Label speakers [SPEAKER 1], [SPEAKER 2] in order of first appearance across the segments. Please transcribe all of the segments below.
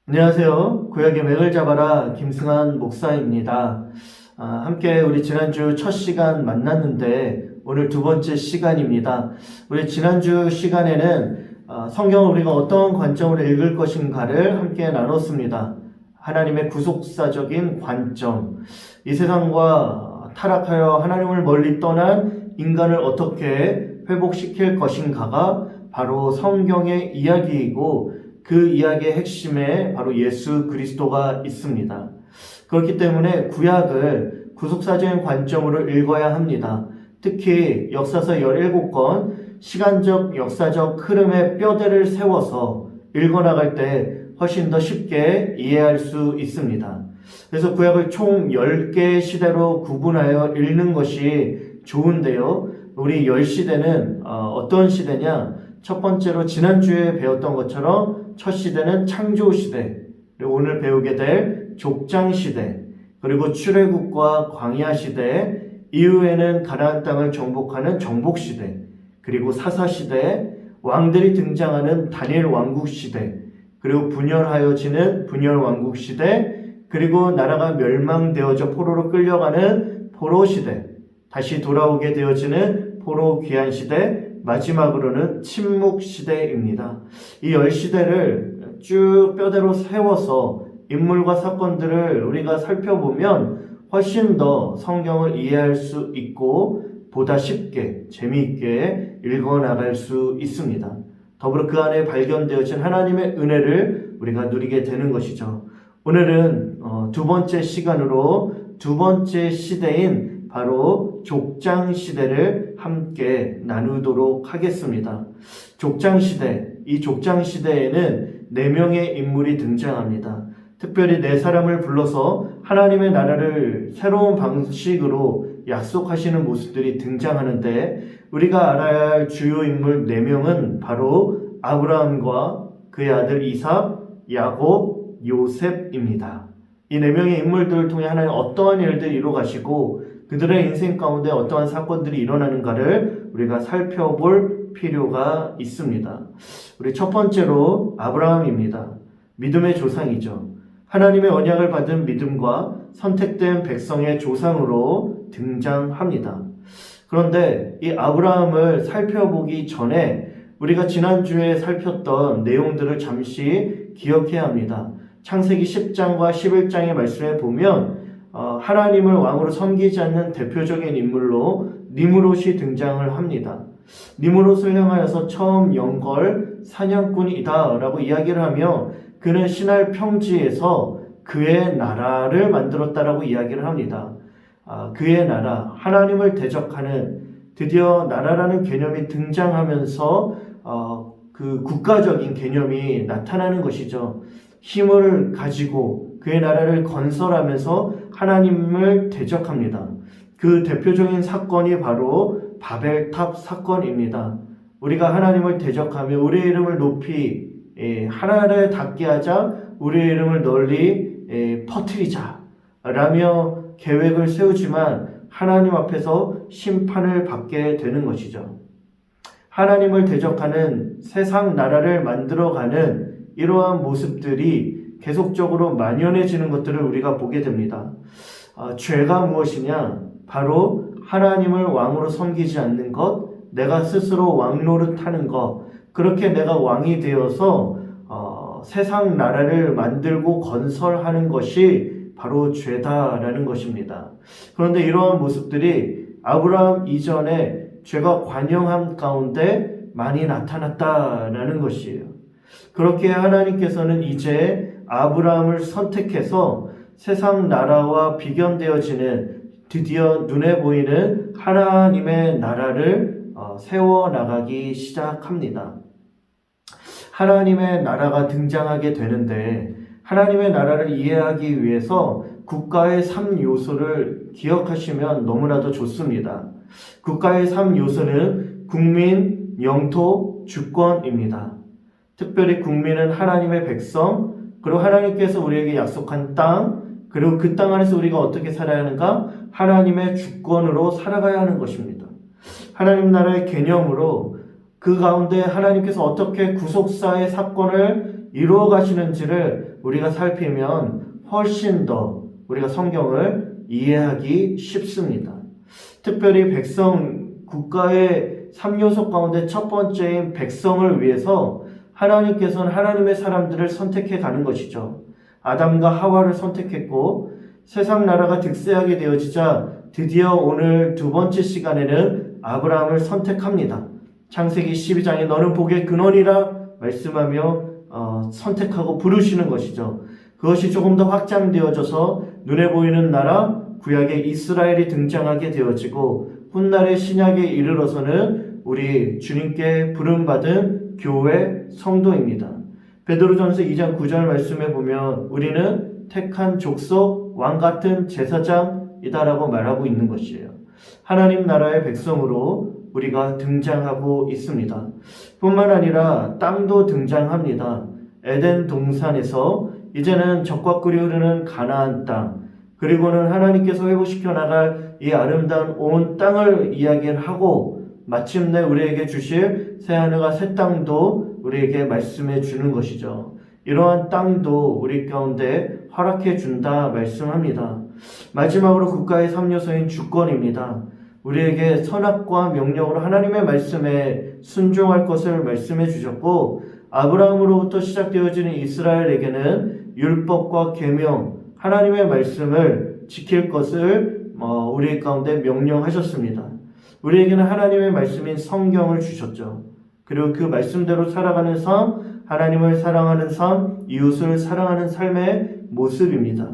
[SPEAKER 1] 안녕하세요. 구약의 맥을 잡아라 김승환 목사입니다. 함께 우리 지난주 첫 시간 만났는데 오늘 두 번째 시간입니다. 우리 지난주 시간에는 성경을 우리가 어떤 관점으로 읽을 것인가를 함께 나눴습니다. 하나님의 구속사적인 관점, 이 세상과 타락하여 하나님을 멀리 떠난 인간을 어떻게 회복시킬 것인가가 바로 성경의 이야기이고 그 이야기의 핵심에 바로 예수 그리스도가 있습니다. 그렇기 때문에 구약을 구속사적인 관점으로 읽어야 합니다. 특히 역사서 17권 시간적 역사적 흐름의 뼈대를 세워서 읽어나갈 때 훨씬 더 쉽게 이해할 수 있습니다. 그래서 구약을 총 10개의 시대로 구분하여 읽는 것이 좋은데요. 우리 10시대는 어떤 시대냐? 첫 번째로 지난주에 배웠던 것처럼 첫 시대는 창조시대, 그리고 오늘 배우게 될 족장시대, 그리고 출애굽과 광야시대, 이후에는 가나안 땅을 정복하는 정복시대, 그리고 사사시대, 왕들이 등장하는 다니엘 왕국시대, 그리고 분열하여지는 분열왕국시대, 그리고 나라가 멸망되어져 포로로 끌려가는 포로시대, 다시 돌아오게 되어지는 포로 귀환시대, 마지막으로는 침묵시대입니다. 이 10시대를 쭉 뼈대로 세워서 인물과 사건들을 우리가 살펴보면 훨씬 더 성경을 이해할 수 있고 보다 쉽게 재미있게 읽어나갈 수 있습니다. 더불어 그 안에 발견되어진 하나님의 은혜를 우리가 누리게 되는 것이죠. 오늘은 두 번째 시간으로 두 번째 시대인 바로 족장시대를 함께 나누도록 하겠습니다. 족장시대, 이 족장시대에는 4명의 인물이 등장합니다. 특별히 4사람을 불러서 하나님의 나라를 새로운 방식으로 약속하시는 모습들이 등장하는데 우리가 알아야 할 주요 인물 4명은 바로 아브라함과 그의 아들 이삭, 야곱, 요셉입니다. 이 4명의 인물들을 통해 하나님 어떠한 일들을 이루어 가시고 그들의 인생 가운데 어떠한 사건들이 일어나는가를 우리가 살펴볼 필요가 있습니다. 우리 첫 번째로 아브라함입니다. 믿음의 조상이죠. 하나님의 언약을 받은 믿음과 선택된 백성의 조상으로 등장합니다. 그런데 이 아브라함을 살펴보기 전에 우리가 지난주에 살폈던 내용들을 잠시 기억해야 합니다. 창세기 10장과 11장의 말씀에 보면 하나님을 왕으로 섬기지 않는 대표적인 인물로 니므롯이 등장을 합니다. 니므롯을 향하여서 처음 영걸 사냥꾼이다 라고 이야기를 하며 그는 시날 평지에서 그의 나라를 만들었다라고 이야기를 합니다. 그의 나라, 하나님을 대적하는 드디어 나라라는 개념이 등장하면서 그 국가적인 개념이 나타나는 것이죠. 힘을 가지고 그의 나라를 건설하면서 하나님을 대적합니다. 그 대표적인 사건이 바로 바벨탑 사건입니다. 우리가 하나님을 대적하며 우리의 이름을 높이 하나를 닿게 하자 우리의 이름을 널리 퍼뜨리자 라며 계획을 세우지만 하나님 앞에서 심판을 받게 되는 것이죠. 하나님을 대적하는 세상 나라를 만들어가는 이러한 모습들이 계속적으로 만연해지는 것들을 우리가 보게 됩니다. 죄가 무엇이냐? 바로 하나님을 왕으로 섬기지 않는 것, 내가 스스로 왕노릇하는 것, 그렇게 내가 왕이 되어서 세상 나라를 만들고 건설하는 것이 바로 죄다라는 것입니다. 그런데 이러한 모습들이 아브라함 이전에 죄가 관영한 가운데 많이 나타났다라는 것이에요. 그렇게 하나님께서는 이제 아브라함을 선택해서 세상 나라와 비견되어지는 드디어 눈에 보이는 하나님의 나라를 세워나가기 시작합니다. 하나님의 나라가 등장하게 되는데 하나님의 나라를 이해하기 위해서 국가의 3요소를 기억하시면 너무나도 좋습니다. 국가의 3요소는 국민, 영토, 주권입니다. 특별히 국민은 하나님의 백성, 그리고 하나님께서 우리에게 약속한 땅, 그리고 그 땅 안에서 우리가 어떻게 살아야 하는가? 하나님의 주권으로 살아가야 하는 것입니다. 하나님 나라의 개념으로 그 가운데 하나님께서 어떻게 구속사의 사건을 이루어 가시는지를 우리가 살피면 훨씬 더 우리가 성경을 이해하기 쉽습니다. 특별히 국가의 3요소 가운데 첫 번째인 백성을 위해서 하나님께서는 하나님의 사람들을 선택해 가는 것이죠. 아담과 하와를 선택했고 세상 나라가 득세하게 되어지자 드디어 오늘 두 번째 시간에는 아브라함을 선택합니다. 창세기 12장에 너는 복의 근원이라 말씀하며 선택하고 부르시는 것이죠. 그것이 조금 더 확장되어져서 눈에 보이는 나라 구약의 이스라엘이 등장하게 되어지고 훗날의 신약에 이르러서는 우리 주님께 부름받은 교회 성도입니다. 베드로전서 2장 9절 말씀에 보면 우리는 택한 족속 왕 같은 제사장이다라고 말하고 있는 것이에요. 하나님 나라의 백성으로 우리가 등장하고 있습니다. 뿐만 아니라 땅도 등장합니다. 에덴 동산에서 이제는 적과 꿀이 흐르는 가나안 땅, 그리고는 하나님께서 회복시켜 나갈 이 아름다운 온 땅을 이야기를 하고 마침내 우리에게 주실 새하늘과 새 땅도 우리에게 말씀해 주는 것이죠. 이러한 땅도 우리 가운데 허락해 준다 말씀합니다. 마지막으로 국가의 3요소인 주권입니다. 우리에게 선악과 명령으로 하나님의 말씀에 순종할 것을 말씀해 주셨고 아브라함으로부터 시작되어지는 이스라엘에게는 율법과 계명, 하나님의 말씀을 지킬 것을 우리 가운데 명령하셨습니다. 우리에게는 하나님의 말씀인 성경을 주셨죠. 그리고 그 말씀대로 살아가는 삶, 하나님을 사랑하는 삶, 이웃을 사랑하는 삶의 모습입니다.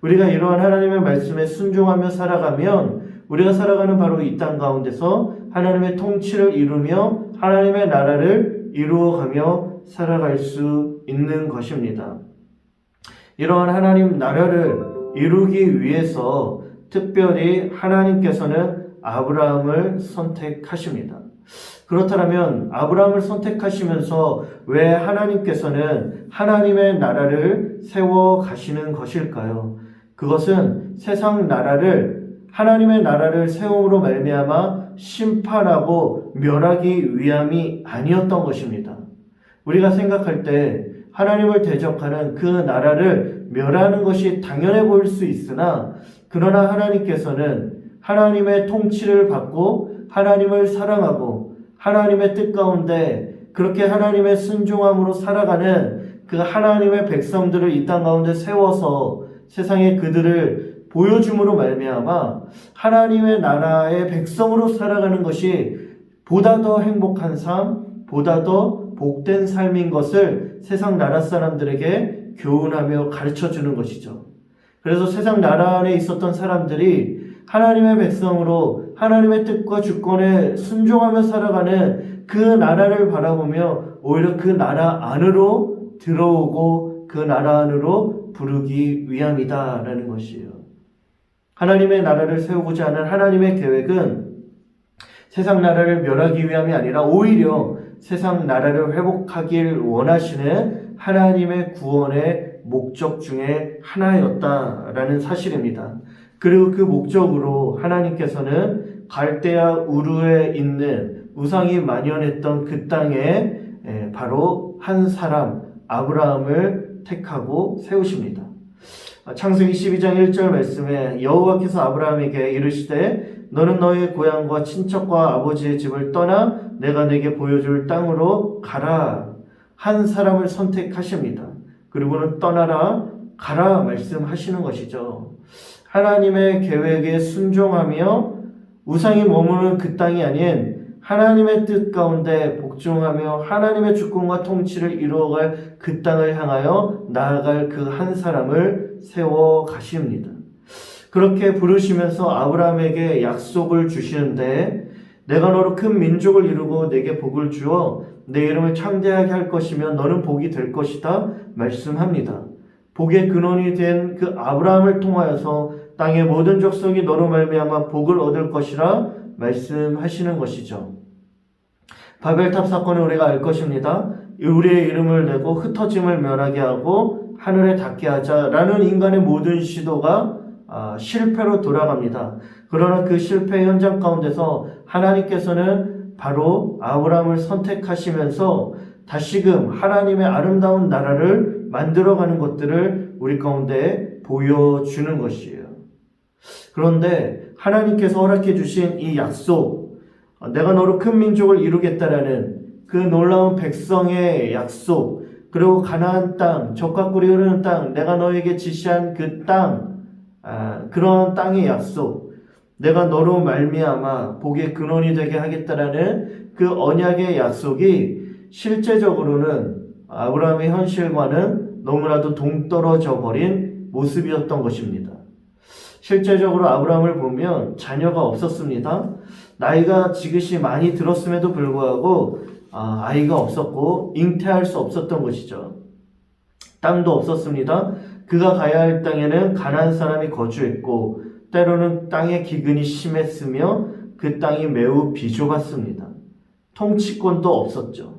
[SPEAKER 1] 우리가 이러한 하나님의 말씀에 순종하며 살아가면 우리가 살아가는 바로 이 땅 가운데서 하나님의 통치를 이루며 하나님의 나라를 이루어가며 살아갈 수 있는 것입니다. 이러한 하나님 나라를 이루기 위해서 특별히 하나님께서는 아브라함을 선택하십니다. 그렇다면 아브라함을 선택하시면서 왜 하나님께서는 하나님의 나라를 세워 가시는 것일까요? 그것은 세상 나라를 하나님의 나라를 세움으로 말미암아 심판하고 멸하기 위함이 아니었던 것입니다. 우리가 생각할 때 하나님을 대적하는 그 나라를 멸하는 것이 당연해 보일 수 있으나 그러나 하나님께서는 하나님의 통치를 받고 하나님을 사랑하고 하나님의 뜻 가운데 그렇게 하나님의 순종함으로 살아가는 그 하나님의 백성들을 이 땅 가운데 세워서 세상에 그들을 보여줌으로 말미암아 하나님의 나라의 백성으로 살아가는 것이 보다 더 행복한 삶, 보다 더 복된 삶인 것을 세상 나라 사람들에게 교훈하며 가르쳐주는 것이죠. 그래서 세상 나라 안에 있었던 사람들이 하나님의 백성으로 하나님의 뜻과 주권에 순종하며 살아가는 그 나라를 바라보며 오히려 그 나라 안으로 들어오고 그 나라 안으로 부르기 위함이다라는 것이에요. 하나님의 나라를 세우고자 하는 하나님의 계획은 세상 나라를 멸하기 위함이 아니라 오히려 세상 나라를 회복하길 원하시는 하나님의 구원의 목적 중에 하나였다라는 사실입니다. 그리고 그 목적으로 하나님께서는 갈대아 우르에 있는 우상이 만연했던 그 땅에 바로 한 사람 아브라함을 택하고 세우십니다. 창세기 12장 1절 말씀에 여호와께서 아브라함에게 이르시되 너는 너의 고향과 친척과 아버지의 집을 떠나 내가 내게 보여줄 땅으로 가라. 한 사람을 선택하십니다. 그리고는 떠나라 가라 말씀하시는 것이죠. 하나님의 계획에 순종하며 우상이 머무는 그 땅이 아닌 하나님의 뜻 가운데 복종하며 하나님의 주권과 통치를 이루어갈 그 땅을 향하여 나아갈 그 한 사람을 세워 가십니다. 그렇게 부르시면서 아브라함에게 약속을 주시는데 내가 너로 큰 민족을 이루고 내게 복을 주어 내 이름을 창대하게 할 것이며 너는 복이 될 것이다 말씀합니다. 복의 근원이 된 그 아브라함을 통하여서 땅의 모든 족속이 너로 말미암아 복을 얻을 것이라 말씀하시는 것이죠. 바벨탑 사건을 우리가 알 것입니다. 우리의 이름을 내고 흩어짐을 면하게 하고 하늘에 닿게 하자라는 인간의 모든 시도가 실패로 돌아갑니다. 그러나 그 실패 현장 가운데서 하나님께서는 바로 아브라함을 선택하시면서 다시금 하나님의 아름다운 나라를 만들어가는 것들을 우리 가운데 보여주는 것이에요. 그런데 하나님께서 허락해 주신 이 약속, 내가 너로 큰 민족을 이루겠다라는 그 놀라운 백성의 약속, 그리고 가나안 땅, 젖과 꿀이 흐르는 땅, 내가 너에게 지시한 그 땅, 그런 땅의 약속, 내가 너로 말미암아 복의 근원이 되게 하겠다라는 그 언약의 약속이 실제적으로는 아브라함의 현실과는 너무나도 동떨어져 버린 모습이었던 것입니다. 실제적으로 아브라함을 보면 자녀가 없었습니다. 나이가 지긋이 많이 들었음에도 불구하고 아이가 없었고 잉태할 수 없었던 것이죠. 땅도 없었습니다. 그가 가야 할 땅에는 가나안 사람이 거주했고 때로는 땅의 기근이 심했으며 그 땅이 매우 비좁았습니다. 통치권도 없었죠.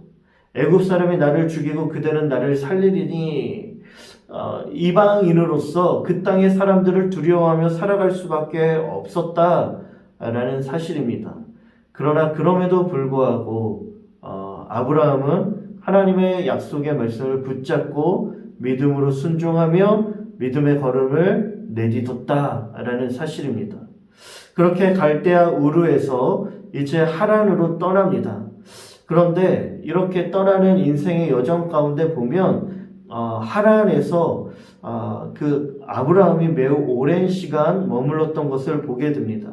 [SPEAKER 1] 애굽 사람이 나를 죽이고 그대는 나를 살리리니 이방인으로서 그 땅의 사람들을 두려워하며 살아갈 수밖에 없었다라는 사실입니다. 그러나 그럼에도 불구하고 아브라함은 하나님의 약속의 말씀을 붙잡고 믿음으로 순종하며 믿음의 걸음을 내딛었다라는 사실입니다. 그렇게 갈대아 우르에서 이제 하란으로 떠납니다. 그런데 이렇게 떠나는 인생의 여정 가운데 보면 하란에서 그 아브라함이 매우 오랜 시간 머물렀던 것을 보게 됩니다.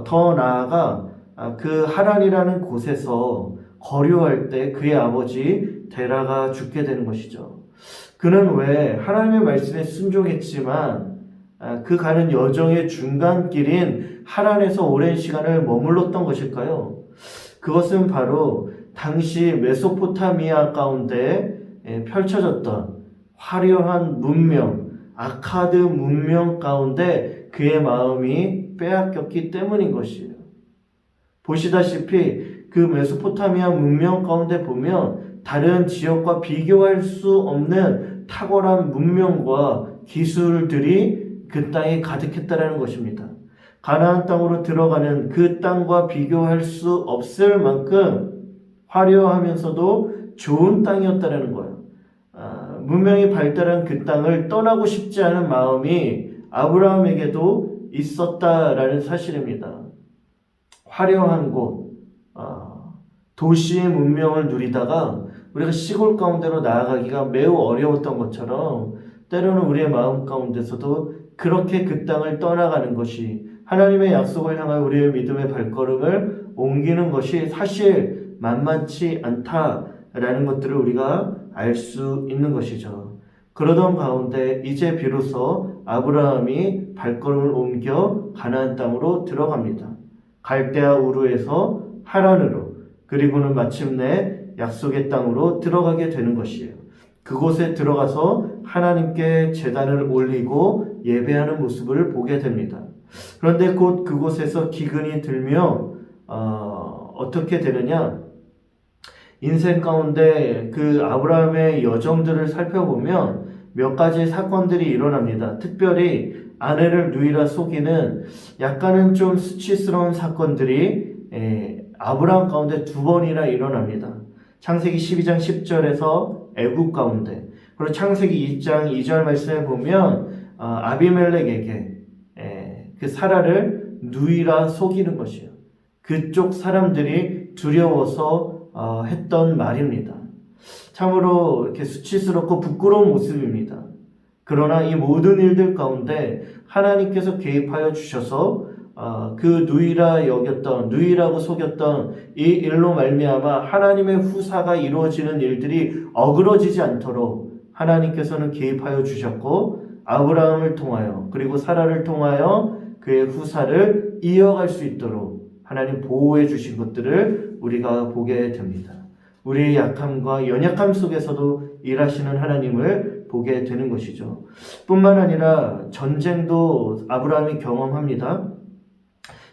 [SPEAKER 1] 더 나아가 그 하란이라는 곳에서 거류할 때 그의 아버지 데라가 죽게 되는 것이죠. 그는 왜 하나님의 말씀에 순종했지만 그 가는 여정의 중간길인 하란에서 오랜 시간을 머물렀던 것일까요? 그것은 바로 당시 메소포타미아 가운데 펼쳐졌던 화려한 문명, 아카드 문명 가운데 그의 마음이 빼앗겼기 때문인 것이에요. 보시다시피 그 메소포타미아 문명 가운데 보면 다른 지역과 비교할 수 없는 탁월한 문명과 기술들이 그 땅에 가득했다는 것입니다. 가나안 땅으로 들어가는 그 땅과 비교할 수 없을 만큼 화려하면서도 좋은 땅이었다는 거예요. 문명이 발달한 그 땅을 떠나고 싶지 않은 마음이 아브라함에게도 있었다라는 사실입니다. 화려한 곳, 도시의 문명을 누리다가 우리가 시골 가운데로 나아가기가 매우 어려웠던 것처럼 때로는 우리의 마음 가운데서도 그렇게 그 땅을 떠나가는 것이 하나님의 약속을 향한 우리의 믿음의 발걸음을 옮기는 것이 사실 만만치 않다라는 것들을 우리가 알 수 있는 것이죠. 그러던 가운데 이제 비로소 아브라함이 발걸음을 옮겨 가나안 땅으로 들어갑니다. 갈대아 우르에서 하란으로, 그리고는 마침내 약속의 땅으로 들어가게 되는 것이에요. 그곳에 들어가서 하나님께 제단을 올리고 예배하는 모습을 보게 됩니다. 그런데 곧 그곳에서 기근이 들며 어떻게 되느냐? 인생 가운데 그 아브라함의 여정들을 살펴보면 몇 가지 사건들이 일어납니다. 특별히 아내를 누이라 속이는 약간은 좀 수치스러운 사건들이 아브라함 가운데 두 번이나 일어납니다. 창세기 12장 10절에서 애굽 가운데, 그리고 창세기 2장 2절 말씀에 보면 아비멜렉에게 그 사라를 누이라 속이는 것이에요. 그쪽 사람들이 두려워서 했던 말입니다. 참으로 이렇게 수치스럽고 부끄러운 모습입니다. 그러나 이 모든 일들 가운데 하나님께서 개입하여 주셔서 그 누이라고 속였던 이 일로 말미암아 하나님의 후사가 이루어지는 일들이 어그러지지 않도록 하나님께서는 개입하여 주셨고, 아브라함을 통하여 그리고 사라를 통하여 그의 후사를 이어갈 수 있도록 하나님 보호해 주신 것들을 우리가 보게 됩니다. 우리의 약함과 연약함 속에서도 일하시는 하나님을 보게 되는 것이죠. 뿐만 아니라 전쟁도 아브라함이 경험합니다.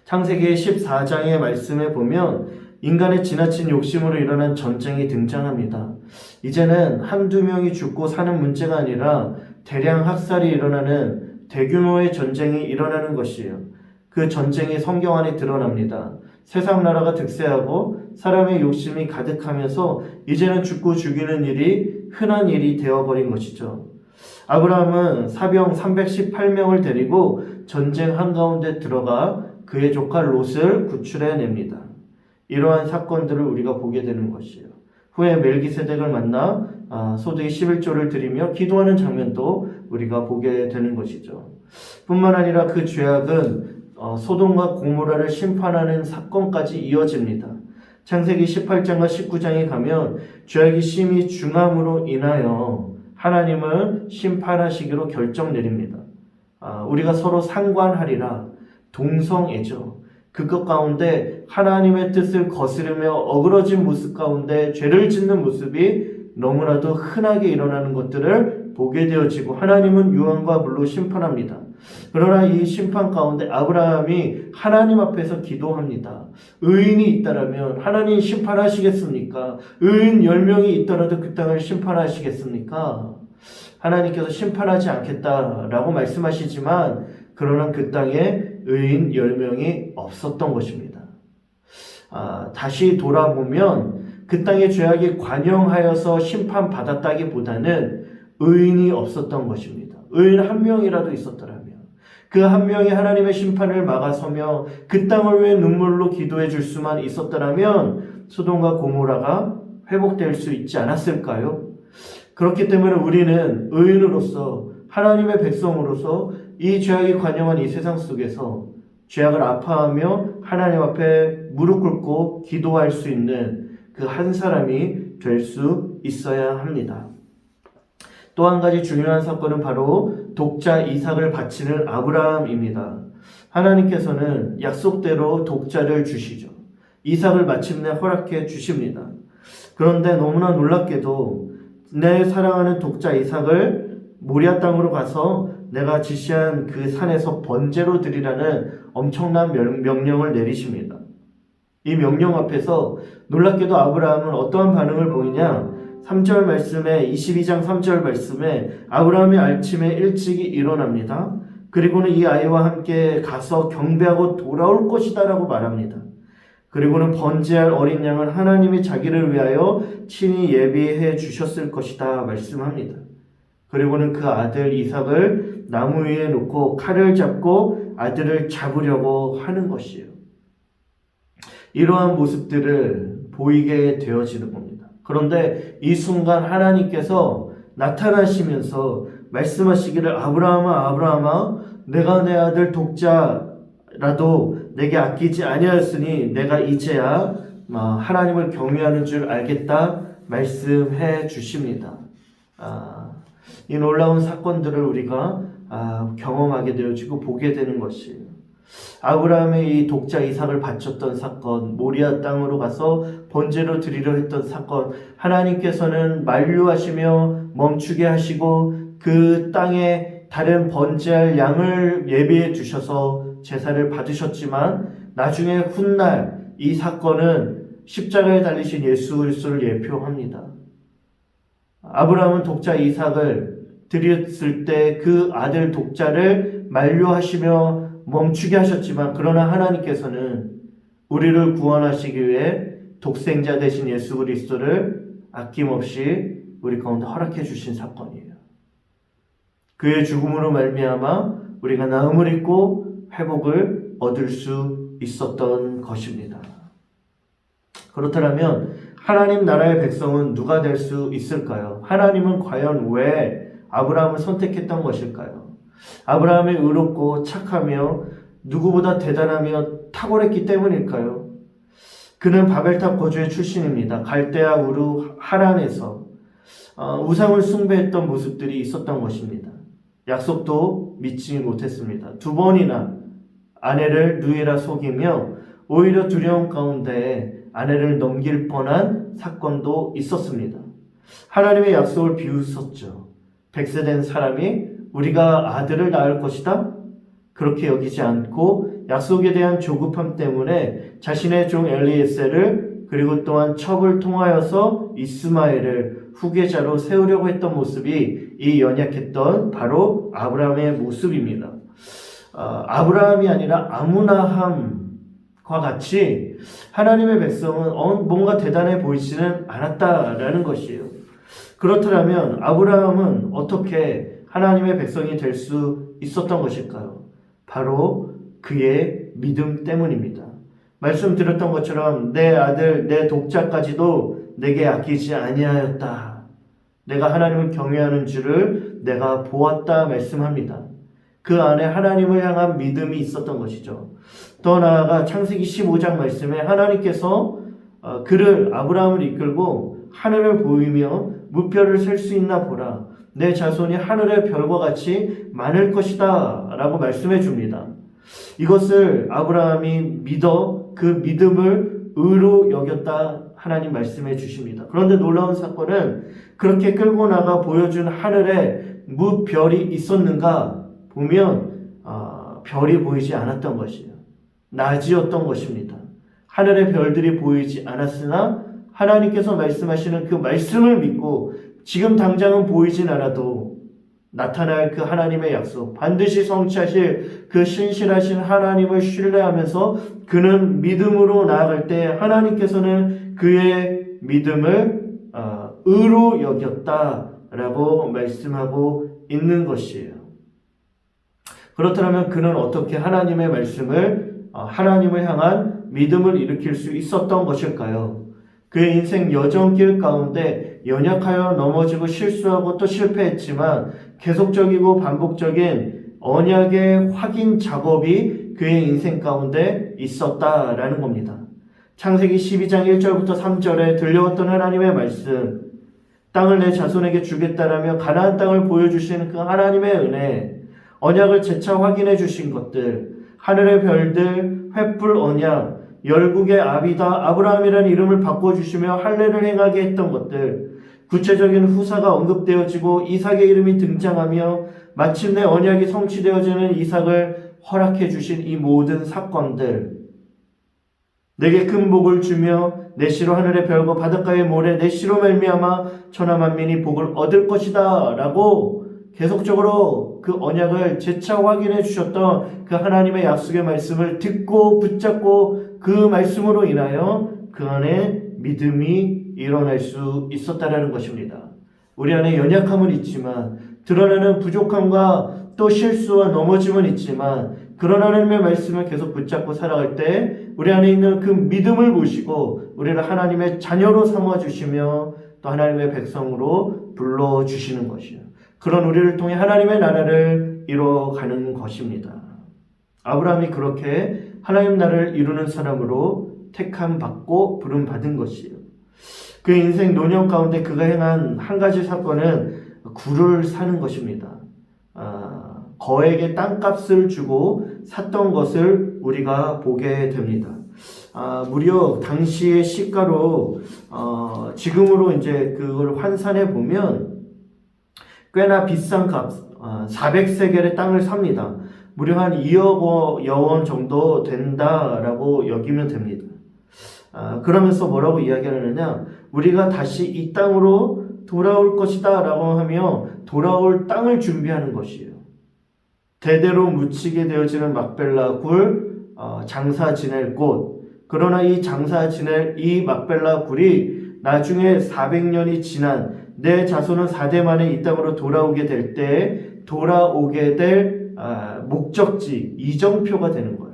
[SPEAKER 1] 창세기 14장의 말씀에 보면 인간의 지나친 욕심으로 일어난 전쟁이 등장합니다. 이제는 한두 명이 죽고 사는 문제가 아니라 대량 학살이 일어나는 대규모의 전쟁이 일어나는 것이에요. 그 전쟁이 성경 안에 드러납니다. 세상 나라가 득세하고 사람의 욕심이 가득하면서 이제는 죽고 죽이는 일이 흔한 일이 되어버린 것이죠. 아브라함은 사병 318명을 데리고 전쟁 한가운데 들어가 그의 조카 롯을 구출해냅니다. 이러한 사건들을 우리가 보게 되는 것이에요. 후에 멜기세덱을 만나 소득의 11조를 드리며 기도하는 장면도 우리가 보게 되는 것이죠. 뿐만 아니라 그 죄악은 소돔과 고모라를 심판하는 사건까지 이어집니다. 창세기 18장과 19장에 가면 죄악이 심히 중함으로 인하여 하나님을 심판하시기로 결정 내립니다. 우리가 서로 상관하리라 동성애죠. 그것 가운데 하나님의 뜻을 거스르며 어그러진 모습 가운데 죄를 짓는 모습이 너무나도 흔하게 일어나는 것들을 보게 되어지고 하나님은 유황과 불로 심판합니다. 그러나 이 심판 가운데 아브라함이 하나님 앞에서 기도합니다. 의인이 있다라면 하나님 심판하시겠습니까? 의인 10명이 있더라도 그 땅을 심판하시겠습니까? 하나님께서 심판하지 않겠다라고 말씀하시지만 그러나 그 땅에 의인 10명이 없었던 것입니다. 다시 돌아보면 그 땅의 죄악이 관영하여서 심판받았다기보다는 의인이 없었던 것입니다. 의인 한 명이라도 있었더라면 그 한 명이 하나님의 심판을 막아서며 그 땅을 위해 눈물로 기도해 줄 수만 있었더라면 소돔과 고모라가 회복될 수 있지 않았을까요? 그렇기 때문에 우리는 의인으로서 하나님의 백성으로서 이 죄악이 관영한 이 세상 속에서 죄악을 아파하며 하나님 앞에 무릎 꿇고 기도할 수 있는 그 한 사람이 될 수 있어야 합니다. 또 한 가지 중요한 사건은 바로 독자 이삭을 바치는 아브라함입니다. 하나님께서는 약속대로 독자를 주시죠. 이삭을 마침내 허락해 주십니다. 그런데 너무나 놀랍게도 내 사랑하는 독자 이삭을 모리아 땅으로 가서 내가 지시한 그 산에서 번제로 드리라는 엄청난 명령을 내리십니다. 이 명령 앞에서 놀랍게도 아브라함은 어떠한 반응을 보이냐? 3절 말씀에 22장 3절 말씀에 아브라함이 아침에 일찍이 일어납니다. 그리고는 이 아이와 함께 가서 경배하고 돌아올 것이다 라고 말합니다. 그리고는 번제할 어린 양을 하나님이 자기를 위하여 친히 예비해 주셨을 것이다 말씀합니다. 그리고는 그 아들 이삭을 나무 위에 놓고 칼을 잡고 아들을 잡으려고 하는 것이에요. 이러한 모습들을 보이게 되어지는 겁니다. 그런데 이 순간 하나님께서 나타나시면서 말씀하시기를 아브라함아 아브라함아 내가 내 아들 독자라도 내게 아끼지 아니하였으니 내가 이제야 하나님을 경외하는 줄 알겠다 말씀해 주십니다. 이 놀라운 사건들을 우리가 경험하게 되어지고 보게 되는 것이에요. 아브라함의 이 독자 이삭을 바쳤던 사건, 모리아 땅으로 가서 번제로 드리려 했던 사건, 하나님께서는 만류하시며 멈추게 하시고 그 땅에 다른 번제할 양을 예비해 주셔서 제사를 받으셨지만 나중에 훗날 이 사건은 십자가에 달리신 예수 그리스도를 예표합니다. 아브라함은 독자 이삭을 드렸을 때 그 아들 독자를 만류하시며 멈추게 하셨지만 그러나 하나님께서는 우리를 구원하시기 위해 독생자 되신 예수 그리스도를 아낌없이 우리 가운데 허락해 주신 사건이에요. 그의 죽음으로 말미암아 우리가 나음을 입고 회복을 얻을 수 있었던 것입니다. 그렇다면 하나님 나라의 백성은 누가 될 수 있을까요? 하나님은 과연 왜 아브라함을 선택했던 것일까요? 아브라함이 의롭고 착하며 누구보다 대단하며 탁월했기 때문일까요? 그는 바벨탑 거주의 출신입니다. 갈대아 우르 하란에서 우상을 숭배했던 모습들이 있었던 것입니다. 약속도 믿지 못했습니다. 2번이나 아내를 누이라 속이며 오히려 두려움 가운데 아내를 넘길 뻔한 사건도 있었습니다. 하나님의 약속을 비웃었죠. 100세 된 사람이 우리가 아들을 낳을 것이다? 그렇게 여기지 않고 약속에 대한 조급함 때문에 자신의 종 엘리에셀을 그리고 또한 첩을 통하여서 이스마엘을 후계자로 세우려고 했던 모습이 이 연약했던 바로 아브라함의 모습입니다. 아브라함이 아니라 아므나함 같이 하나님의 백성은 뭔가 대단해 보이지는 않았다라는 것이에요. 그렇다면 아브라함은 어떻게 하나님의 백성이 될 수 있었던 것일까요? 바로 그의 믿음 때문입니다. 말씀드렸던 것처럼 내 아들, 내 독자까지도 내게 아끼지 아니하였다. 내가 하나님을 경외하는 줄을 내가 보았다 말씀합니다. 그 안에 하나님을 향한 믿음이 있었던 것이죠. 더 나아가 창세기 15장 말씀에 하나님께서 그를 아브라함을 이끌고 하늘을 보이며 무별을 셀 수 있나 보라. 내 자손이 하늘의 별과 같이 많을 것이다 라고 말씀해 줍니다. 이것을 아브라함이 믿어 그 믿음을 의로 여겼다 하나님 말씀해 주십니다. 그런데 놀라운 사건은 그렇게 끌고 나가 보여준 하늘에 무별이 있었는가 보면 별이 보이지 않았던 것이에요. 낮이었던 것입니다. 하늘의 별들이 보이지 않았으나 하나님께서 말씀하시는 그 말씀을 믿고 지금 당장은 보이진 않아도 나타날 그 하나님의 약속, 반드시 성취하실 그 신실하신 하나님을 신뢰하면서 그는 믿음으로 나아갈 때 하나님께서는 그의 믿음을 의로 여겼다라고 말씀하고 있는 것이에요. 그렇다면 그는 어떻게 하나님의 말씀을 하나님을 향한 믿음을 일으킬 수 있었던 것일까요? 그의 인생 여정길 가운데 연약하여 넘어지고 실수하고 또 실패했지만 계속적이고 반복적인 언약의 확인 작업이 그의 인생 가운데 있었다라는 겁니다. 창세기 12장 1절부터 3절에 들려왔던 하나님의 말씀, 땅을 내 자손에게 주겠다라며 가나안 땅을 보여주시는 그 하나님의 은혜, 언약을 재차 확인해 주신 것들, 하늘의 별들, 횃불 언약, 열국의 아비다, 아브라함이라는 이름을 바꿔주시며 할례를 행하게 했던 것들, 구체적인 후사가 언급되어지고 이삭의 이름이 등장하며 마침내 언약이 성취되어지는 이삭을 허락해 주신 이 모든 사건들, 내게 큰 복을 주며 내 씨로 하늘의 별과 바닷가의 모래, 내 씨로 말미암아 천하 만민이 복을 얻을 것이다 라고 계속적으로 그 언약을 재차 확인해 주셨던 그 하나님의 약속의 말씀을 듣고 붙잡고 그 말씀으로 인하여 그 안에 믿음이 일어날 수 있었다라는 것입니다. 우리 안에 연약함은 있지만, 드러나는 부족함과 또 실수와 넘어짐은 있지만, 그런 하나님의 말씀을 계속 붙잡고 살아갈 때 우리 안에 있는 그 믿음을 보시고 우리를 하나님의 자녀로 삼아주시며 또 하나님의 백성으로 불러주시는 것이요, 그런 우리를 통해 하나님의 나라를 이뤄가는 것입니다. 아브라함이 그렇게 하나님 나라를 이루는 사람으로 택함받고 부름받은 것이에요. 그의 인생 노년 가운데 그가 행한 한 가지 사건은 굴을 사는 것입니다. 거액의 땅값을 주고 샀던 것을 우리가 보게 됩니다. 무려 당시의 시가로 지금으로 이제 그걸 환산해 보면 꽤나 비싼 값, 400세겔의 땅을 삽니다. 무려 한 2억 여원 정도 된다라고 여기면 됩니다. 그러면서 뭐라고 이야기하느냐, 우리가 다시 이 땅으로 돌아올 것이다 라고 하며 돌아올 땅을 준비하는 것이에요. 대대로 묻히게 되어지는 막벨라 굴, 장사 지낼 곳. 그러나 이 장사 지낼 이 막벨라 굴이 나중에 400년이 지난 내 자손은 4대 만에 이 땅으로 돌아오게 될 때 돌아오게 될 목적지, 이정표가 되는 거예요.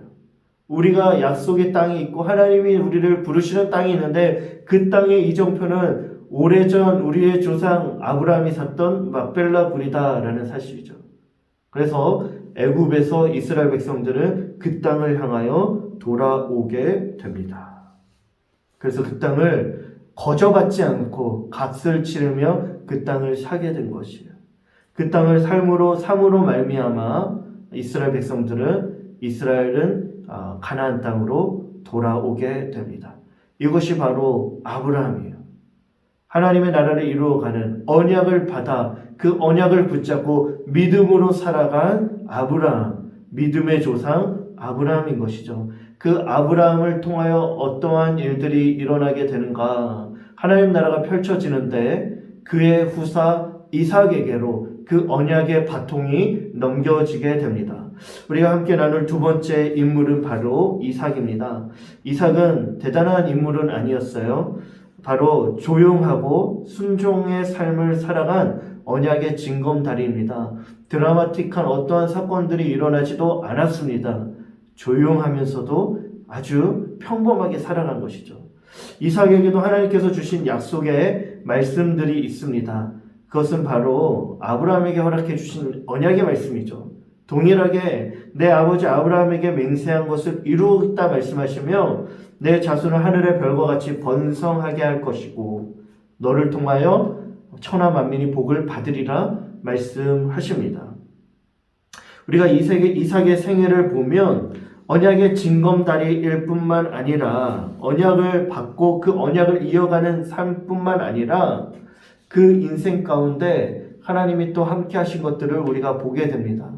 [SPEAKER 1] 우리가 약속의 땅이 있고 하나님이 우리를 부르시는 땅이 있는데 그 땅의 이정표는 오래전 우리의 조상 아브라함이 샀던 막벨라 굴이다라는 사실이죠. 그래서 애굽에서 이스라엘 백성들은 그 땅을 향하여 돌아오게 됩니다. 그래서 그 땅을 거저받지 않고 값을 치르며 그 땅을 사게 된 것이에요. 그 땅을 삶으로 말미암아 이스라엘은 가나안 땅으로 돌아오게 됩니다. 이것이 바로 아브라함이에요. 하나님의 나라를 이루어가는 언약을 받아 그 언약을 붙잡고 믿음으로 살아간 아브라함, 믿음의 조상 아브라함인 것이죠. 그 아브라함을 통하여 어떠한 일들이 일어나게 되는가? 하나님 나라가 펼쳐지는데 그의 후사 이삭에게로 그 언약의 바통이 넘겨지게 됩니다. 우리가 함께 나눌 두 번째 인물은 바로 이삭입니다. 이삭은 대단한 인물은 아니었어요. 바로 조용하고 순종의 삶을 살아간 언약의 징검다리입니다. 드라마틱한 어떠한 사건들이 일어나지도 않았습니다. 조용하면서도 아주 평범하게 살아간 것이죠. 이삭에게도 하나님께서 주신 약속의 말씀들이 있습니다. 그것은 바로 아브라함에게 허락해 주신 언약의 말씀이죠. 동일하게 내 아버지 아브라함에게 맹세한 것을 이루었다 말씀하시며 내 자손을 하늘의 별과 같이 번성하게 할 것이고 너를 통하여 천하 만민이 복을 받으리라 말씀하십니다. 우리가 이삭의 생애를 보면 언약의 징검다리일 뿐만 아니라 언약을 받고 그 언약을 이어가는 삶뿐만 아니라 그 인생 가운데 하나님이 또 함께 하신 것들을 우리가 보게 됩니다.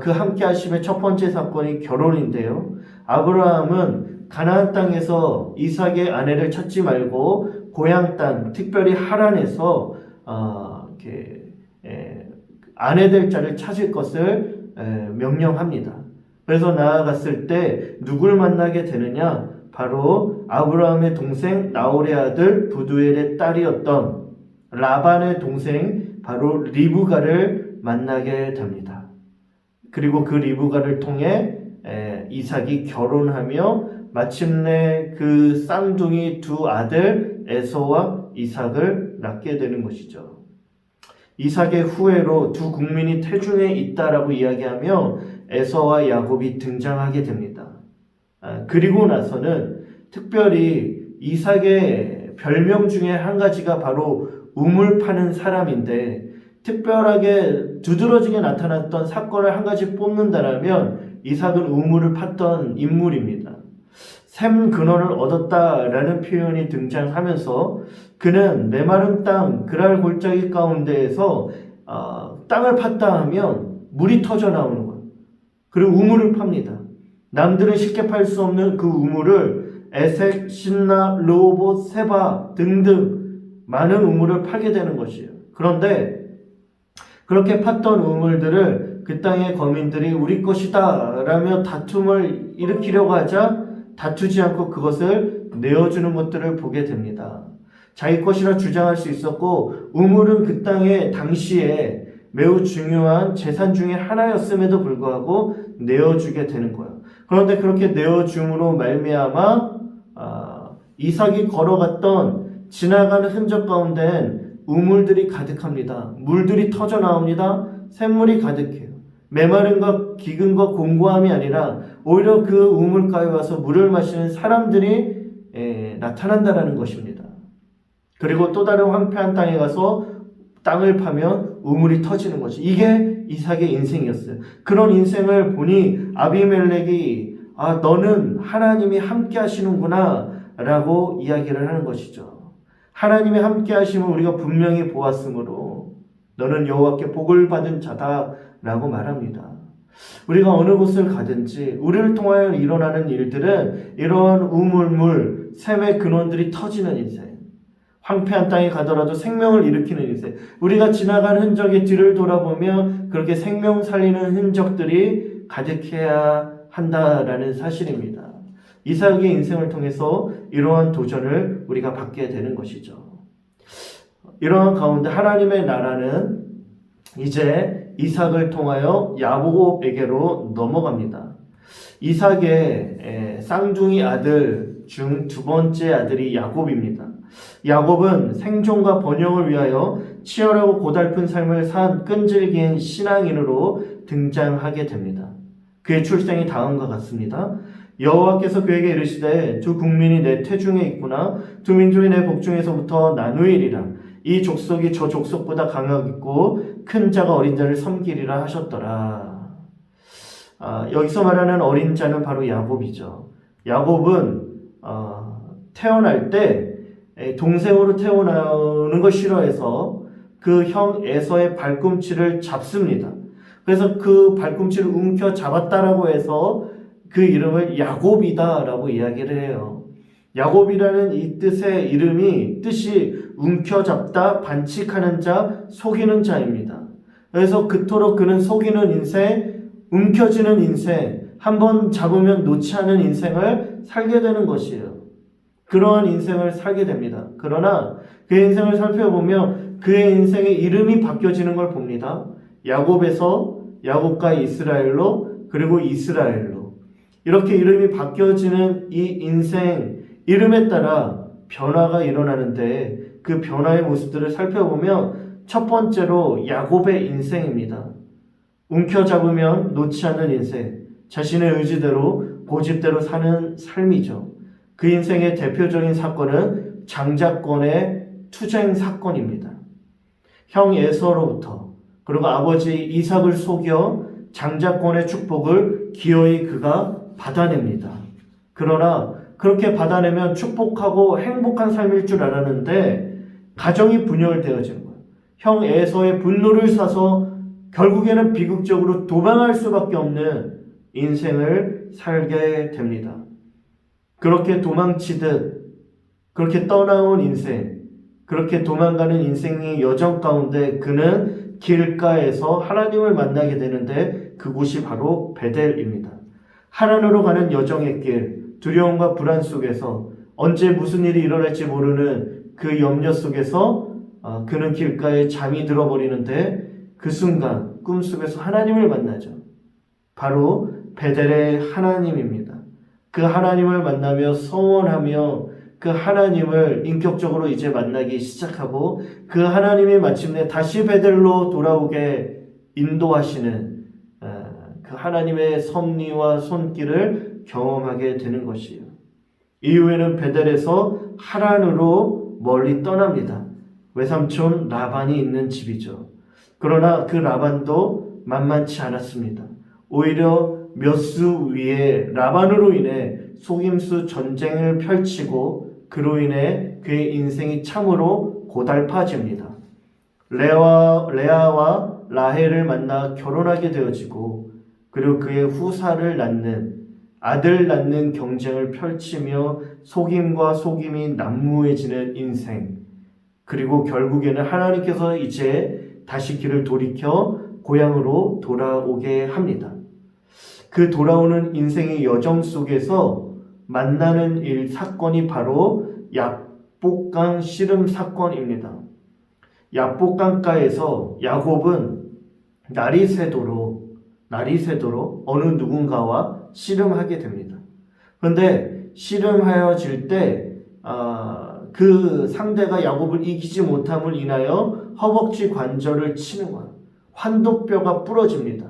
[SPEAKER 1] 그 함께 하심의 첫 번째 사건이 결혼인데요. 아브라함은 가나안 땅에서 이삭의 아내를 찾지 말고 고향 땅, 특별히 하란에서 아내 될 자를 찾을 것을 명령합니다. 그래서 나아갔을 때 누굴 만나게 되느냐? 바로 아브라함의 동생 나홀의 아들 부두엘의 딸이었던 라반의 동생 바로 리브가를 만나게 됩니다. 그리고 그 리브가를 통해 이삭이 결혼하며 마침내 그 쌍둥이 두 아들 에서와 이삭을 낳게 되는 것이죠. 이삭의 후예로 두 국민이 태중에 있다라고 이야기하며 에서와 야곱이 등장하게 됩니다. 그리고 나서는 특별히 이삭의 별명 중에 한 가지가 바로 우물 파는 사람인데 특별하게 두드러지게 나타났던 사건을 한 가지 뽑는다라면 이삭은 우물을 팠던 인물입니다. 샘 근원을 얻었다라는 표현이 등장하면서 그는 메마른 땅 그랄 골짜기 가운데에서 땅을 팠다 하면 물이 터져 나오는 거예요. 그리고 우물을 팝니다. 남들은 쉽게 팔 수 없는 그 우물을 에색, 신나, 르호봇, 세바 등등 많은 우물을 파게 되는 것이에요. 그런데 그렇게 팠던 우물들을 그 땅의 거민들이 우리 것이다 라며 다툼을 일으키려고 하자 다투지 않고 그것을 내어주는 것들을 보게 됩니다. 자기 것이라 주장할 수 있었고 우물은 그 땅에 당시에 매우 중요한 재산 중에 하나였음에도 불구하고 내어주게 되는 거예요. 그런데 그렇게 내어줌으로 말미암아 이삭이 걸어갔던 지나가는 흔적 가운데엔 우물들이 가득합니다. 물들이 터져 나옵니다. 샘물이 가득해요. 메마름과 기근과 공고함이 아니라 오히려 그 우물가에 와서 물을 마시는 사람들이 나타난다라는 것입니다. 그리고 또 다른 황폐한 땅에 가서 땅을 파면 우물이 터지는 거죠. 이게 이삭의 인생이었어요. 그런 인생을 보니 아비멜렉이 너는 하나님이 함께 하시는구나 라고 이야기를 하는 것이죠. 하나님이 함께 하심을 우리가 분명히 보았으므로 너는 여호와께 복을 받은 자다 라고 말합니다. 우리가 어느 곳을 가든지 우리를 통하여 일어나는 일들은 이런 우물물, 샘의 근원들이 터지는 인생, 황폐한 땅에 가더라도 생명을 일으키는 인생, 우리가 지나간 흔적의 뒤를 돌아보며 그렇게 생명 살리는 흔적들이 가득해야 한다라는 사실입니다. 이삭의 인생을 통해서 이러한 도전을 우리가 받게 되는 것이죠. 이러한 가운데 하나님의 나라는 이제 이삭을 통하여 야곱에게로 넘어갑니다. 이삭의 쌍둥이 아들 중 두 번째 아들이 야곱입니다. 야곱은 생존과 번영을 위하여 치열하고 고달픈 삶을 산 끈질긴 신앙인으로 등장하게 됩니다. 그의 출생이 다음과 같습니다. 여호와께서 그에게 이르시되 두 국민이 내 태중에 있구나. 두 민족이 내 복중에서부터 나누이리라. 이 족속이 저 족속보다 강하겠고 큰 자가 어린 자를 섬기리라 하셨더라. 여기서 말하는 어린 자는 바로 야곱이죠. 야곱은 태어날 때 동생으로 태어나는 걸 싫어해서 그 형 에서의 발꿈치를 잡습니다. 그래서 그 발꿈치를 움켜 잡았다라고 해서 그 이름을 야곱이다라고 이야기를 해요. 야곱이라는 이 뜻의 뜻이 움켜잡다, 반칙하는 자, 속이는 자입니다. 그래서 그토록 그는 속이는 인생, 움켜쥐는 인생, 한번 잡으면 놓지 않은 인생을 살게 되는 것이에요. 그러한 인생을 살게 됩니다. 그러나 그의 인생을 살펴보면 그의 인생의 이름이 바뀌어지는 걸 봅니다. 야곱에서 야곱과 이스라엘로, 그리고 이스라엘로, 이렇게 이름이 바뀌어지는 이 인생 이름에 따라 변화가 일어나는데, 그 변화의 모습들을 살펴보면 첫 번째로 야곱의 인생입니다. 움켜잡으면 놓지 않는 인생, 자신의 의지대로 고집대로 사는 삶이죠. 그 인생의 대표적인 사건은 장자권의 투쟁 사건입니다. 형 에서로부터, 그리고 아버지 이삭을 속여 장자권의 축복을 기어이 그가 받아냅니다. 그러나 그렇게 받아내면 축복하고 행복한 삶일 줄 알았는데 가정이 분열되어지는 거예요. 형 에서의 분노를 사서 결국에는 비극적으로 도망할 수밖에 없는 인생을 살게 됩니다. 그렇게 도망치듯, 그렇게 떠나온 인생, 그렇게 도망가는 인생의 여정 가운데 그는 길가에서 하나님을 만나게 되는데, 그곳이 바로 베델입니다. 하나님으로 가는 여정의 길, 두려움과 불안 속에서 언제 무슨 일이 일어날지 모르는 그 염려 속에서 그는 길가에 잠이 들어버리는데, 그 순간 꿈속에서 하나님을 만나죠. 바로 베델의 하나님입니다. 그 하나님을 만나며 소원하며 그 하나님을 인격적으로 이제 만나기 시작하고, 그 하나님이 마침내 다시 베델로 돌아오게 인도하시는 그 하나님의 섭리와 손길을 경험하게 되는 것이에요. 이후에는 베델에서 하란으로 멀리 떠납니다. 외삼촌 라반이 있는 집이죠. 그러나 그 라반도 만만치 않았습니다. 오히려 몇 수 위에 라반으로 인해 속임수 전쟁을 펼치고, 그로 인해 그의 인생이 참으로 고달파집니다. 레아와 라헬을 만나 결혼하게 되어지고, 그리고 그의 후사를 낳는, 아들 낳는 경쟁을 펼치며 속임과 속임이 난무해지는 인생, 그리고 결국에는 하나님께서 이제 다시 길을 돌이켜 고향으로 돌아오게 합니다. 그 돌아오는 인생의 여정 속에서 만나는 사건이 바로 야복강 씨름 사건입니다. 야복강가에서 야곱은 날이 새도록 어느 누군가와 씨름하게 됩니다. 그런데 씨름하여질 때 그 상대가 야곱을 이기지 못함을 인하여 허벅지 관절을 치는 거예요. 환도뼈가 부러집니다.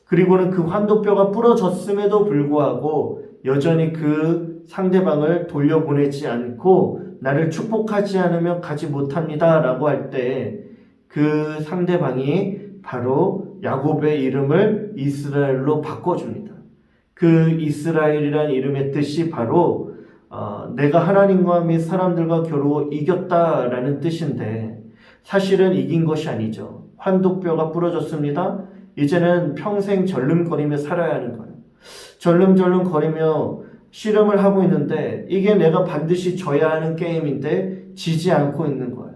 [SPEAKER 1] 그리고는 그 환도뼈가 부러졌음에도 불구하고 여전히 그 상대방을 돌려보내지 않고 나를 축복하지 않으면 가지 못합니다 라고 할 때, 그 상대방이 바로 야곱의 이름을 이스라엘로 바꿔줍니다. 그 이스라엘이라는 이름의 뜻이 바로 내가 하나님과 및 사람들과 겨루어 이겼다라는 뜻인데, 사실은 이긴 것이 아니죠. 환도뼈가 부러졌습니다. 이제는 평생 절름거리며 살아야 하는 거예요. 절름절름거리며 씨름을 하고 있는데, 이게 내가 반드시 져야 하는 게임인데 지지 않고 있는 거예요.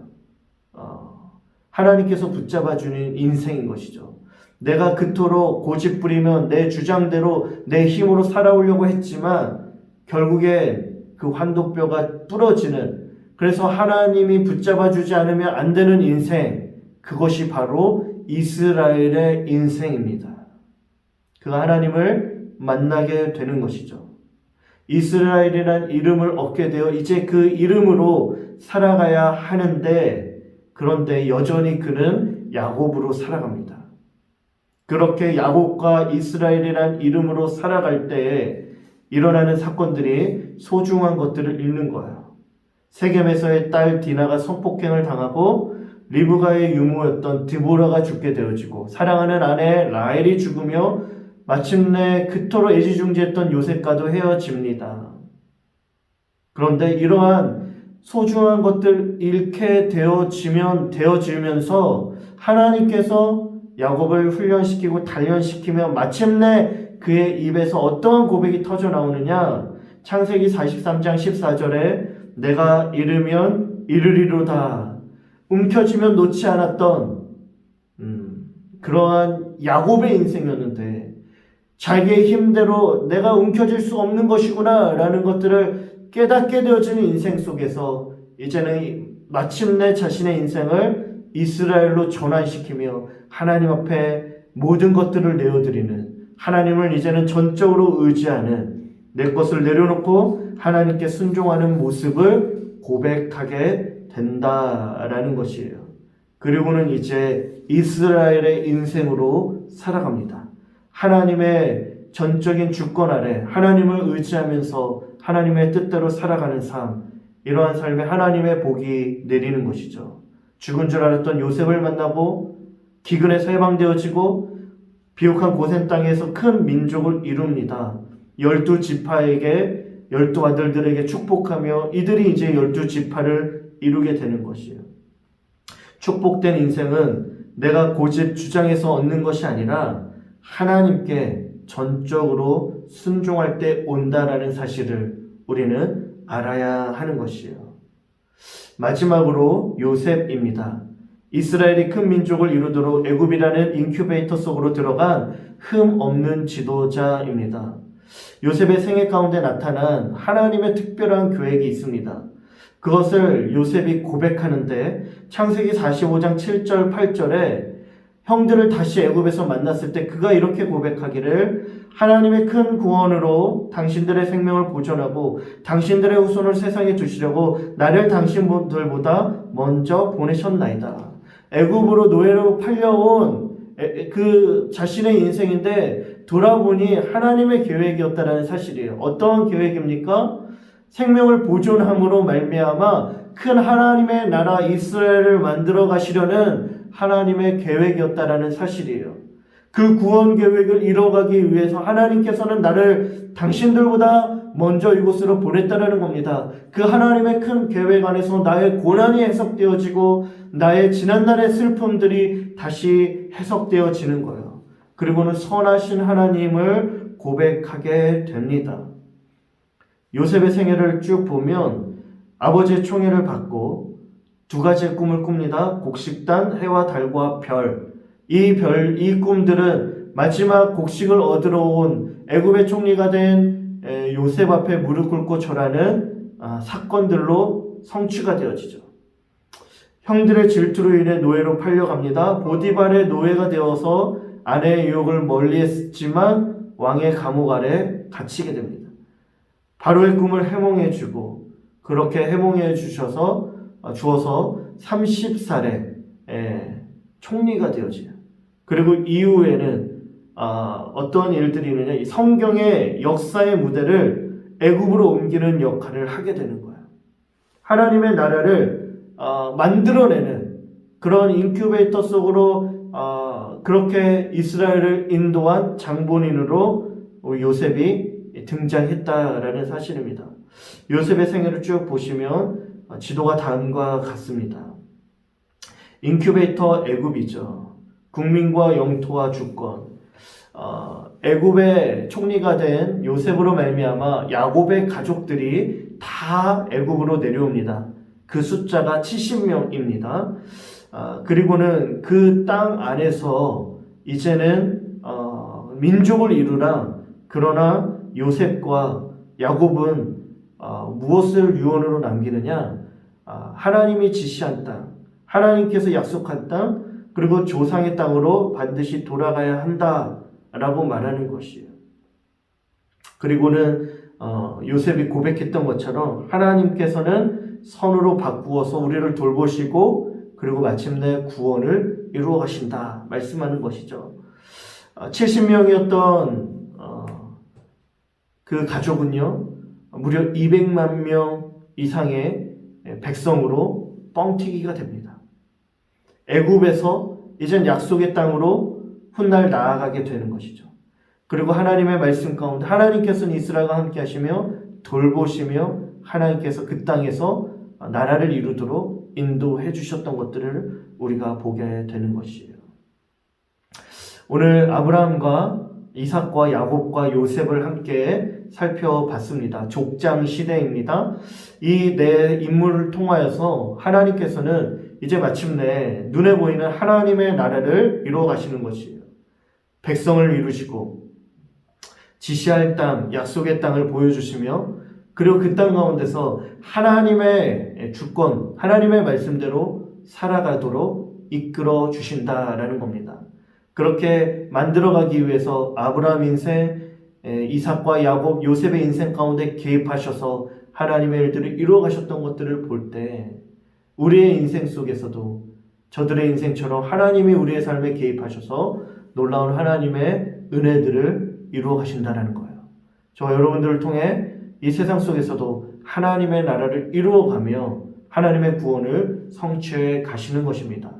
[SPEAKER 1] 하나님께서 붙잡아주는 인생인 것이죠. 내가 그토록 고집부리며 내 주장대로 내 힘으로 살아오려고 했지만 결국에 그 환도뼈가 부러지는, 그래서 하나님이 붙잡아주지 않으면 안 되는 인생, 그것이 바로 이스라엘의 인생입니다. 그 하나님을 만나게 되는 것이죠. 이스라엘이라는 이름을 얻게 되어 이제 그 이름으로 살아가야 하는데, 그런데 여전히 그는 야곱으로 살아갑니다. 그렇게 야곱과 이스라엘이라는 이름으로 살아갈 때에 일어나는 사건들이 소중한 것들을 잃는 거예요. 세겜에서의 딸 디나가 성폭행을 당하고, 리브가의 유모였던 드보라가 죽게 되어지고, 사랑하는 아내 라헬이 죽으며 마침내 그토록 애지중지했던 요셉과도 헤어집니다. 그런데 이러한 소중한 것들 잃게 되어지면서 하나님께서 야곱을 훈련시키고 단련시키며 마침내 그의 입에서 어떠한 고백이 터져 나오느냐, 창세기 43장 14절에 내가 이르면 이르리로다 움켜쥐면 놓지 않았던 그러한 야곱의 인생이었는데 자기의 힘대로 내가 움켜쥘 수 없는 것이구나 라는 것들을 깨닫게 되어지는 인생 속에서 이제는 마침내 자신의 인생을 이스라엘로 전환시키며 하나님 앞에 모든 것들을 내어드리는, 하나님을 이제는 전적으로 의지하는, 내 것을 내려놓고 하나님께 순종하는 모습을 고백하게 된다라는 것이에요. 그리고는 이제 이스라엘의 인생으로 살아갑니다. 하나님의 전적인 주권 아래 하나님을 의지하면서 하나님의 뜻대로 살아가는 삶, 이러한 삶에 하나님의 복이 내리는 것이죠. 죽은 줄 알았던 요셉을 만나고 기근에서 해방되어지고 비옥한 고센 땅에서 큰 민족을 이룹니다. 12지파에게 12아들들에게 축복하며 이들이 이제 12지파를 이루게 되는 것이에요. 축복된 인생은 내가 고집 주장해서 얻는 것이 아니라 하나님께 전적으로 순종할 때 온다라는 사실을 우리는 알아야 하는 것이에요. 마지막으로 요셉입니다. 이스라엘이 큰 민족을 이루도록 애굽이라는 인큐베이터 속으로 들어간 흠 없는 지도자입니다. 요셉의 생애 가운데 나타난 하나님의 특별한 계획이 있습니다. 그것을 요셉이 고백하는데 창세기 45장 7절 8절에 형들을 다시 애굽에서 만났을 때 그가 이렇게 고백하기를 하나님의 큰 구원으로 당신들의 생명을 보존하고 당신들의 후손을 세상에 두시려고 나를 당신들보다 먼저 보내셨나이다. 애굽으로 노예로 팔려온 그 자신의 인생인데 돌아보니 하나님의 계획이었다라는 사실이에요. 어떠한 계획입니까? 생명을 보존함으로 말미암아 큰 하나님의 나라 이스라엘을 만들어 가시려는 하나님의 계획이었다라는 사실이에요. 그 구원 계획을 이뤄가기 위해서 하나님께서는 나를 당신들보다 먼저 이곳으로 보냈다라는 겁니다. 그 하나님의 큰 계획 안에서 나의 고난이 해석되어지고 나의 지난날의 슬픔들이 다시 해석되어지는 거예요. 그리고는 선하신 하나님을 고백하게 됩니다. 요셉의 생애를 쭉 보면 아버지의 총애를 받고 두 가지의 꿈을 꿉니다. 곡식단, 해와 달과 별. 이 꿈들은 마지막 곡식을 얻으러 온 애굽의 총리가 된 요셉 앞에 무릎 꿇고 절하는 사건들로 성취가 되어지죠. 형들의 질투로 인해 노예로 팔려갑니다. 보디발의 노예가 되어서 아내의 유혹을 멀리했지만 왕의 감옥 아래 갇히게 됩니다. 바로의 꿈을 해몽해주고 그렇게 해몽해 주어서 30살에 총리가 되어져요. 그리고 이후에는 어떤 일들이 있느냐, 이 성경의 역사의 무대를 애굽으로 옮기는 역할을 하게 되는 거예요. 하나님의 나라를 만들어내는 그런 인큐베이터 속으로 그렇게 이스라엘을 인도한 장본인으로 요셉이 등장했다라는 사실입니다. 요셉의 생애를 쭉 보시면 지도가 다음과 같습니다. 인큐베이터 애굽이죠. 국민과 영토와 주권. 애굽의 총리가 된 요셉으로 말미암아 야곱의 가족들이 다 애굽으로 내려옵니다. 그 숫자가 70명입니다. 그리고는 그 땅 안에서 이제는 민족을 이루라. 그러나 요셉과 야곱은 무엇을 유언으로 남기느냐? 하나님이 지시한 땅, 하나님께서 약속한 땅, 그리고 조상의 땅으로 반드시 돌아가야 한다라고 말하는 것이에요. 그리고는 요셉이 고백했던 것처럼 하나님께서는 선으로 바꾸어서 우리를 돌보시고 그리고 마침내 구원을 이루어 가신다 말씀하는 것이죠. 70명이었던 그 가족은요 무려 200만 명 이상의 백성으로 뻥튀기가 됩니다. 애굽에서 이젠 약속의 땅으로 훗날 나아가게 되는 것이죠. 그리고 하나님의 말씀 가운데 하나님께서는 이스라엘과 함께 하시며 돌보시며 하나님께서 그 땅에서 나라를 이루도록 인도해 주셨던 것들을 우리가 보게 되는 것이에요. 오늘 아브라함과 이삭과 야곱과 요셉을 함께 살펴봤습니다. 족장 시대입니다. 이 네 인물을 통하여서 하나님께서는 이제 마침내 눈에 보이는 하나님의 나라를 이루어 가시는 것이에요. 백성을 이루시고 지시할 땅, 약속의 땅을 보여주시며 그리고 그 땅 가운데서 하나님의 주권, 하나님의 말씀대로 살아가도록 이끌어 주신다라는 겁니다. 그렇게 만들어가기 위해서 아브라함 인생, 이삭과 야곱, 요셉의 인생 가운데 개입하셔서 하나님의 일들을 이루어 가셨던 것들을 볼 때 우리의 인생 속에서도 저들의 인생처럼 하나님이 우리의 삶에 개입하셔서 놀라운 하나님의 은혜들을 이루어 가신다는 거예요. 저와 여러분들을 통해 이 세상 속에서도 하나님의 나라를 이루어가며 하나님의 구원을 성취해 가시는 것입니다.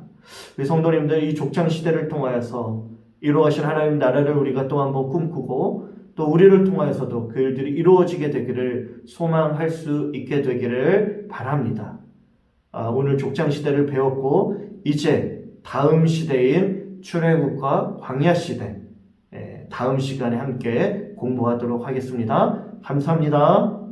[SPEAKER 1] 우리 성도님들, 이 족장 시대를 통하여서 이루어가신 하나님 나라를 우리가 또 한번 꿈꾸고 또 우리를 통하여서도 그 일들이 이루어지게 되기를 소망할 수 있게 되기를 바랍니다. 오늘 족장 시대를 배웠고 이제 다음 시대인 출애굽과 광야 시대, 다음 시간에 함께 공부하도록 하겠습니다. 감사합니다.